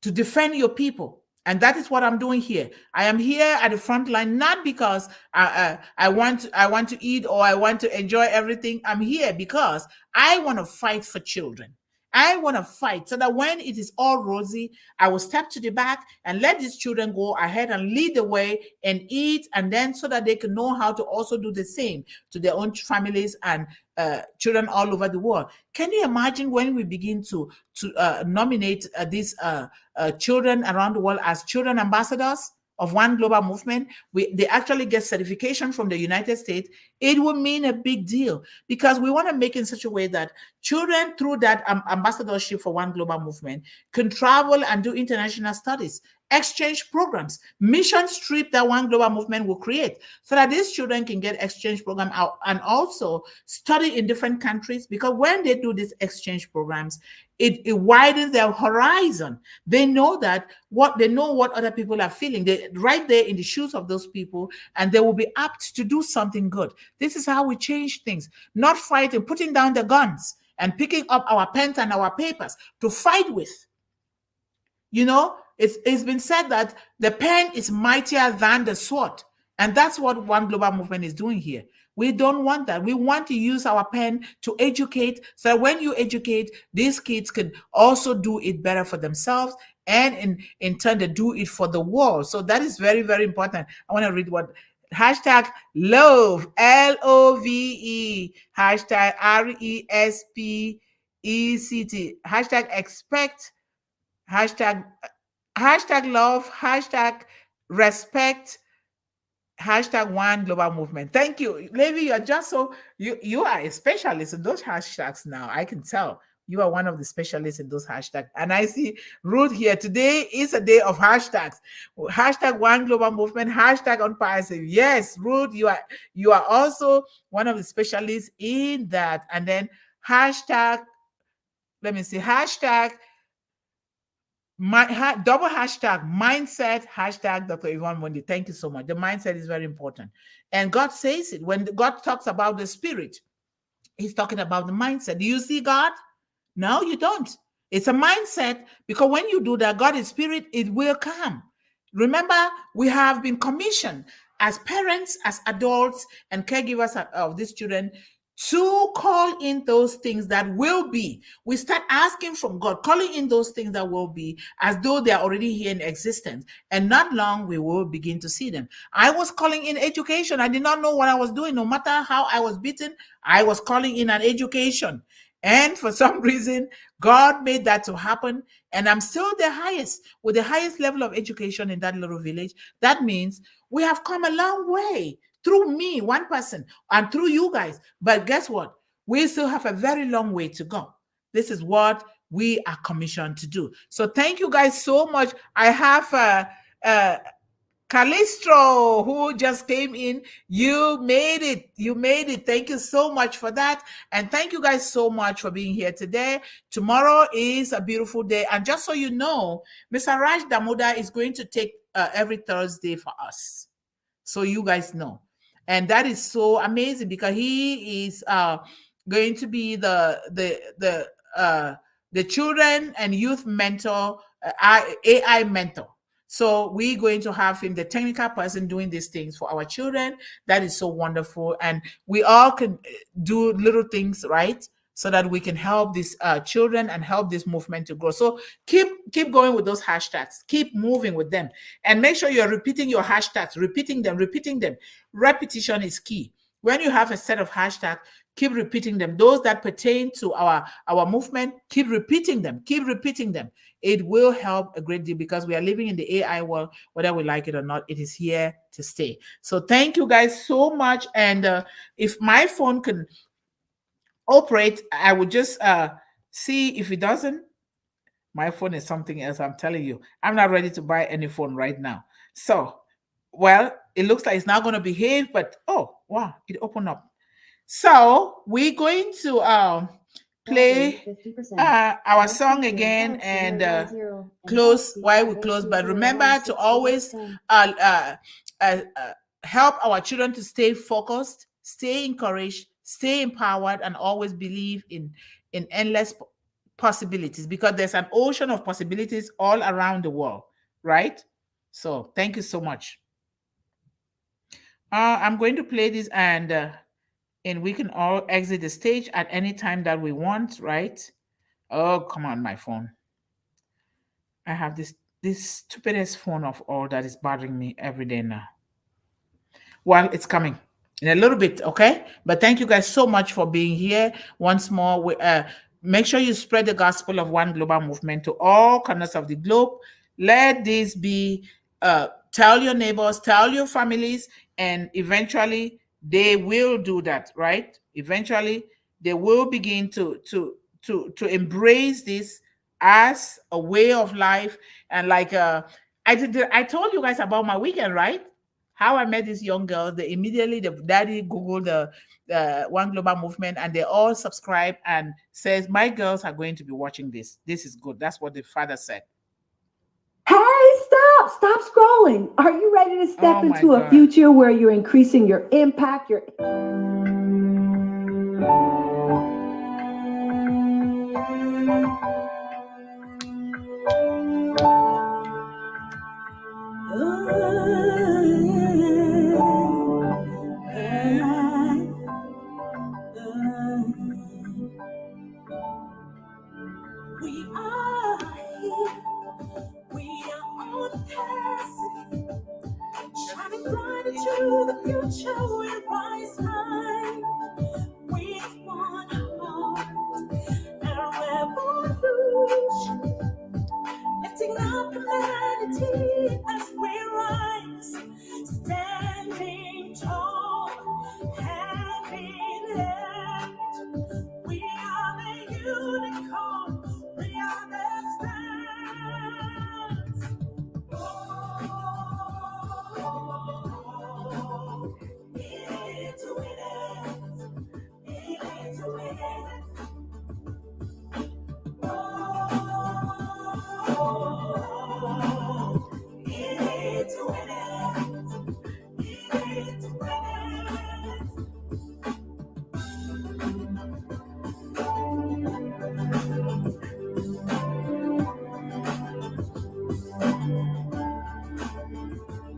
to defend your people. And that is what I'm doing here. I am here at the front line, not because I want to eat or I want to enjoy everything. I'm here because I want to fight for children. I want to fight so that when it is all rosy, I will step to the back and let these children go ahead and lead the way and eat, and then so that they can know how to also do the same to their own families and children all over the world. Can you imagine when we begin to nominate these children around the world as children ambassadors of One Global Movement? They actually get certification from the United States. It will mean a big deal, because we want to make it in such a way that children, through that ambassadorship for One Global Movement, can travel and do international studies, exchange programs, mission trip that One Global Movement will create, so that these children can get exchange program out and also study in different countries. Because when they do these exchange programs, it widens their horizon. They know what other people are feeling. They're right there in the shoes of those people, and they will be apt to do something good. This is how we change things, not fighting, putting down the guns and picking up our pens and our papers to fight with. It's been said that the pen is mightier than the sword. And that's what One Global Movement is doing here. We don't want that. We want to use our pen to educate, so that when you educate, these kids can also do it better for themselves, and in turn, they do it for the world. So that is very, very important. I want to read what Hashtag love, LOVE. Hashtag RESPECT. Hashtag expect. Hashtag love. Hashtag respect. Hashtag one global movement. Thank you, Levi. You're just so you are a specialist in those hashtags now. I can tell you are one of the specialists in those hashtags. And I see Ruth here. Today is a day of hashtags. Hashtag one global movement. Hashtag on passive. Yes, Ruth, you are also one of the specialists in that. And then hashtag. Let me see. Hashtag double hashtag mindset, hashtag Dr. Yvonne Mundih. Thank you so much. The mindset is very important. And God says it. When God talks about the spirit, he's talking about the mindset. Do you see God? No, you don't. It's a mindset, because when you do that, God is spirit, it will come. Remember, we have been commissioned as parents, as adults, and caregivers of these children to call in those things that will be. We start asking from God, calling in those things that will be, as though they are already here in existence. And not long, we will begin to see them. I was calling in education. I did not know what I was doing. No matter how I was beaten, I was calling in an education. And for some reason, God made that to happen. And I'm still the highest, with the highest level of education in that little village. That means we have come a long way through me, one person, and through you guys. But guess what? We still have a very long way to go. This is what we are commissioned to do. So thank you guys so much. I have Calistro, who just came in. You made it. You made it. Thank you so much for that. And thank you guys so much for being here today. Tomorrow is a beautiful day. And just so you know, Mr. Raj Damoda is going to take every Thursday for us. So you guys know. And that is so amazing, because he is going to be the children and youth mentor, AI mentor. So we're going to have him, the technical person, doing these things for our children. That is so wonderful. And we all can do little things, right? So that we can help these children and help this movement to grow. So keep going with those hashtags. Keep moving with them. And make sure you're repeating your hashtags, repeating them, repeating them. Repetition is key. When you have a set of hashtags, keep repeating them. Those that pertain to our movement, keep repeating them. Keep repeating them. It will help a great deal, because we are living in the AI world, whether we like it or not. It is here to stay. So thank you guys so much. And if my phone can operate, I would just see. If it doesn't, my phone is something else. I'm telling you, I'm not ready to buy any phone right now. So, well, it looks like it's not going to behave, but oh, wow, it opened up. So we're going to play our song again and close while we close. But remember to always help our children to stay focused, stay encouraged, stay empowered, and always believe in endless possibilities, because there's an ocean of possibilities all around the world, right? So thank you so much. I'm going to play this, and we can all exit the stage at any time that we want, right? Oh, come on, my phone. I have this stupidest phone of all that is bothering me every day now. Well, it's coming in a little bit, okay? But thank you guys so much for being here once more. Make sure you spread the gospel of one global movement to all corners of the globe. Let this be, tell your neighbors, tell your families, and eventually they will do that, right? Eventually they will begin to embrace this as a way of life. And like I told you guys about my weekend, right? How I met these young girls. They immediately, the daddy Googled the One Global Movement, and they all subscribe and says, my girls are going to be watching this. This is good. That's what the father said. Hey, stop scrolling. Are you ready to step Oh my into a God. future where you're increasing your impact, your we are here. We are on the path, shining bright into the future, we rise high with one heart. A revolution, lifting up humanity as we rise, standing tall, hand in hand. We are the unicorn, we are the stars. Oh, it's a winner, it's a winner. Oh, it's a winner, it's a winner.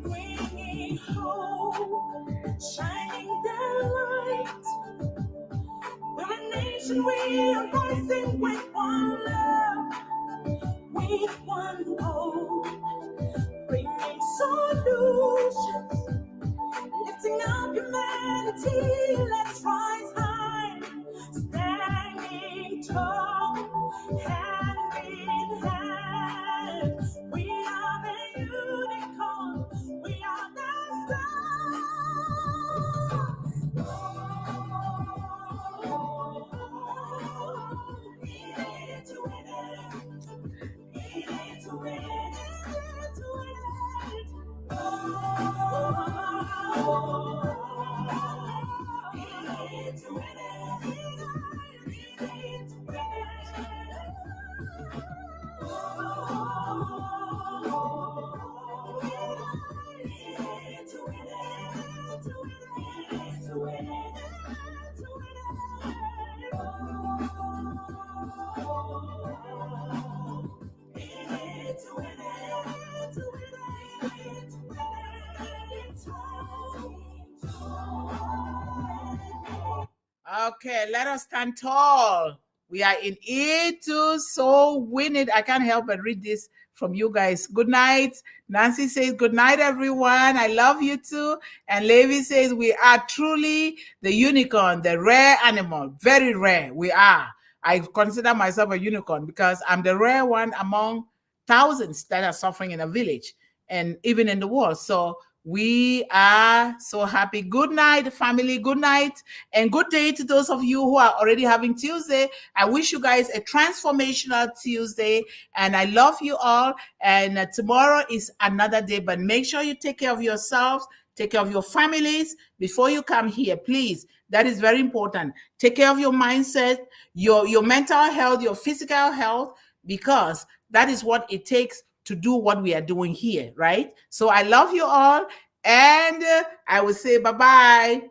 Bringing hope, shining the light. We're a nation, we are rising with one love, with one hope, bringing solutions, lifting up humanity. Let's rise high, standing tall, hand in hand. We are the unicorn, we are the stars. It's a winner, it's a winner, it's a winner. Oh, it's a winner, it's a Okay, let us stand tall. We are in it to so win it. I can't help but read this from you guys. Good night. Nancy says, good night, everyone. I love you too. And Levi says, we are truly the unicorn, the rare animal. Very rare. We are. I consider myself a unicorn because I'm the rare one among thousands that are suffering in a village and even in the world. So we are so happy. Good night, family. Good night. And good day to those of you who are already having Tuesday. I wish you guys a transformational Tuesday. And I love you all. And tomorrow is another day. But make sure you take care of yourselves. Take care of your families before you come here, please. That is very important. Take care of your mindset, your mental health, your physical health, because that is what it takes to do what we are doing here, right? So I love you all, and I will say bye-bye.